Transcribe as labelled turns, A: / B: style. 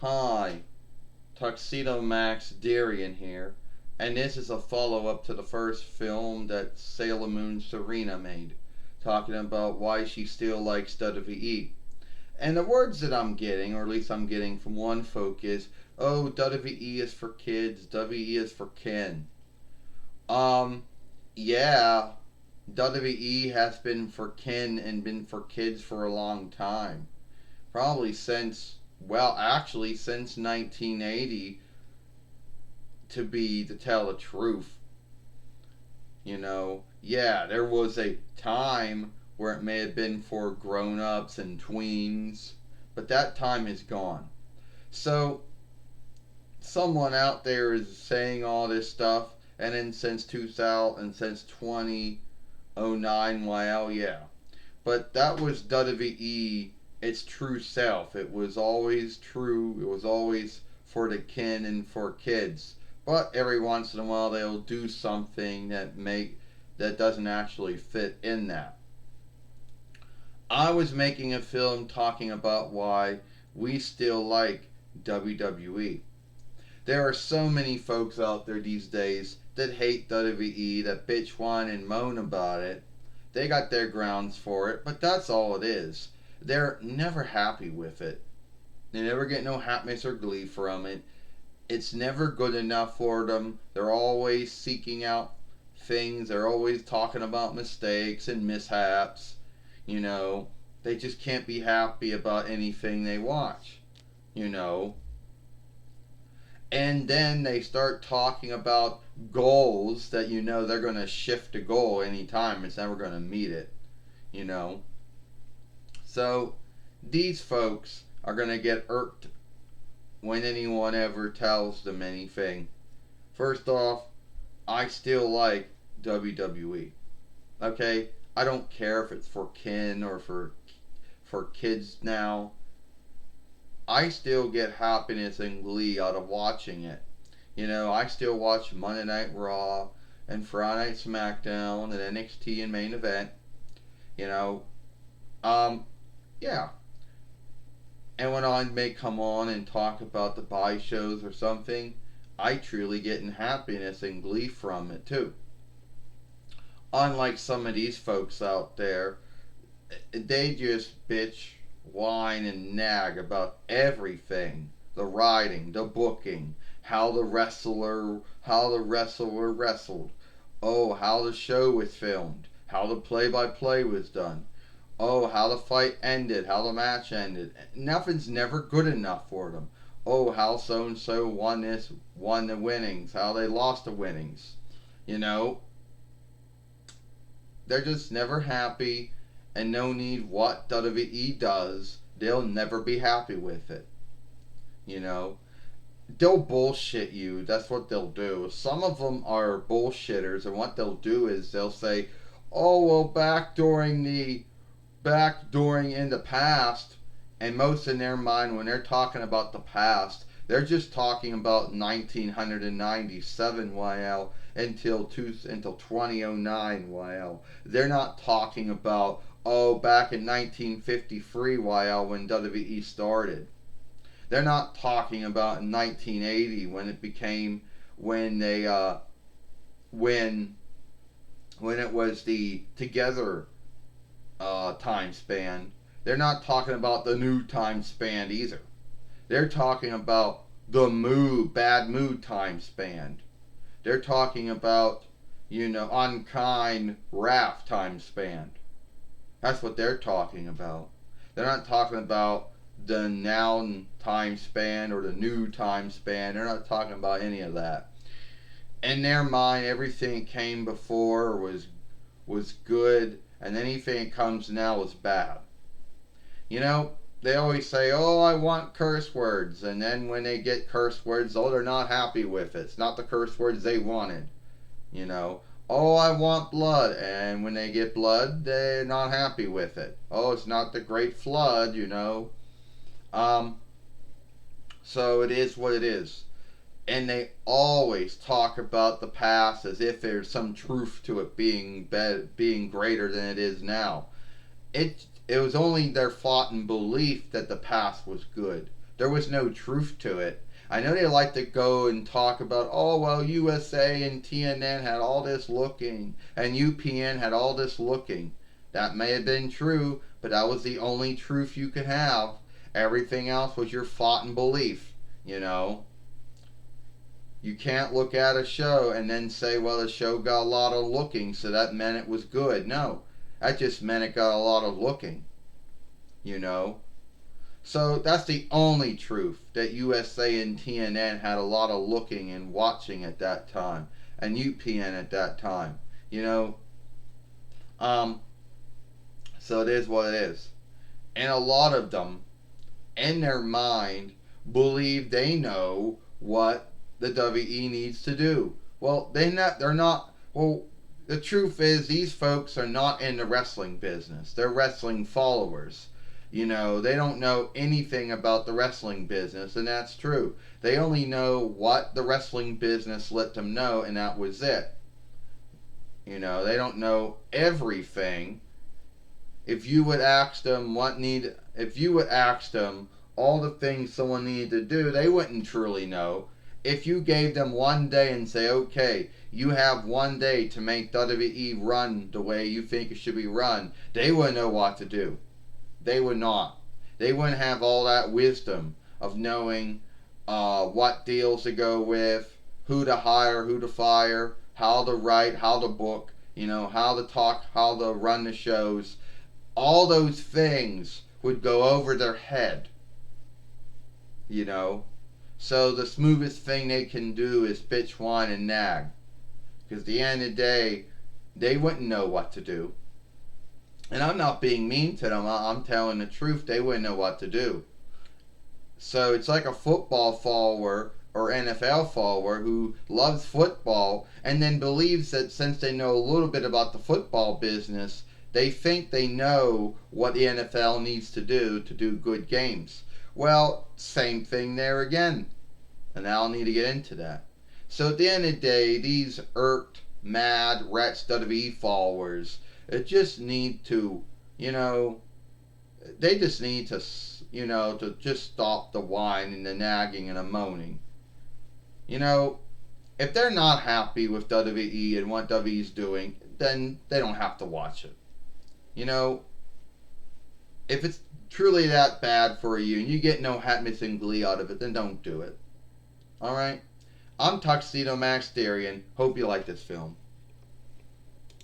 A: Hi, Tuxedo Max Darian here, and this is a follow up to the first film that Sailor Moon Serena made, talking about why she still likes WWE. And the words that I'm getting, or at least I'm getting from one folk, is oh, WWE is for kids, WWE is for kin. Um, yeah, WWE has been for kin and been for kids for a long time. Probably since, well, actually, since 1980, to tell the truth. Yeah, there was a time where it may have been for grown ups and tweens, but that time is gone. So, someone out there is saying all this stuff, and then since 2000 and since 2009, well, yeah. But that was WWE, its true self. It was always true, it was always for the kin and for kids. But every once in a while they'll do something that doesn't actually fit in that. I was making a film talking about why we still like WWE. There are so many folks out there these days that hate WWE, that bitch, whine, and moan about it. They got their grounds for it, but that's all it is. They're never happy with it. They never get no happiness or glee from it. It's never good enough for them. They're always seeking out things. They're always talking about mistakes and mishaps. You know, they just can't be happy about anything they watch. You know, and then they start talking about goals that they're going to shift a goal anytime. It's never going to meet it. You know, so these folks are going to get irked when anyone ever tells them anything. First off, I still like WWE. Okay, I don't care if it's for kin or for kids now. I still get happiness and glee out of watching it. I still watch Monday Night Raw and Friday Night SmackDown and NXT and Main Event. You know, um, yeah. And when I may come on and talk about the buy shows or something, I truly get in happiness and glee from it too. Unlike some of these folks out there, they just bitch, whine, and nag about everything. The writing, the booking, how the wrestler wrestled. Oh, how the show was filmed, how the play-by-play was done. Oh, how the fight ended, how the match ended. Nothing's never good enough for them. Oh, how so and so won the winnings, how they lost the winnings. You know, they're just never happy, and no need what WWE does, they'll never be happy with it. You know, they'll bullshit you. That's what they'll do. Some of them are bullshitters, and what they'll do is they'll say, "Oh well, back during in the past," and most in their mind when they're talking about the past, they're just talking about 1997 YL until 2009 YL. They're not talking about back in 1953 YL when WWE started. They're not talking about 1980 when it became when they when when it was the together time span. They're not talking about the new time span either. They're talking about the bad mood time span. They're talking about, unkind wrath time span. That's what they're talking about. They're not talking about the now time span or the new time span. They're not talking about any of that. In their mind, everything that came before was good, and anything that comes now is bad. They always say, "Oh, I want curse words," and then when they get curse words, oh, they're not happy with it. It's not the curse words they wanted. You know, "Oh, I want blood," and when they get blood, they're not happy with it. "Oh, it's not the great flood." Um, so it is what it is. And they always talk about the past as if there's some truth to it being greater than it is now. It was only their thought and belief that the past was good. There was no truth to it. I know they like to go and talk about, oh, well, USA and TNN had all this looking, and UPN had all this looking. That may have been true, but that was the only truth you could have. Everything else was your thought and belief, you know. You can't look at a show and then say, well, the show got a lot of looking, so that meant it was good. No, that just meant it got a lot of looking, you know. So that's the only truth, that USA and TNN had a lot of looking and watching at that time, and UPN at that time, you know. Um, so it is what it is. And a lot of them, in their mind, believe they know what the WE needs to do. Well, they're not. Well, the truth is, these folks are not in the wrestling business. They're wrestling followers. You know, they don't know anything about the wrestling business, and that's true. They only know what the wrestling business let them know, and that was it. You know, they don't know everything. If you would ask them if you would ask them all the things someone needed to do, they wouldn't truly know. If you gave them one day and say, okay, you have one day to make WWE run the way you think it should be run, they wouldn't know what to do. They would not. They wouldn't have all that wisdom of knowing what deals to go with, who to hire, who to fire, how to write, how to book, you know, how to talk, how to run the shows. All those things would go over their head, you know. So the smoothest thing they can do is bitch, whine, and nag. Because at the end of the day, they wouldn't know what to do. And I'm not being mean to them. I'm telling the truth. They wouldn't know what to do. So it's like a football follower or NFL follower who loves football and then believes that since they know a little bit about the football business, they think they know what the NFL needs to do good games. Well, same thing there again. And I'll need to get into that. So at the end of the day, these irked, mad, Rats WWE followers, it just need to, you know, they just need to, you know, to just stop the whine and the nagging and the moaning. You know, if they're not happy with WWE and what WWE's doing, then they don't have to watch it. You know, if it's truly that bad for you and you get no happiness and glee out of it, then don't do it. Alright? I'm Tuxedo Max Darian. Hope you like this film.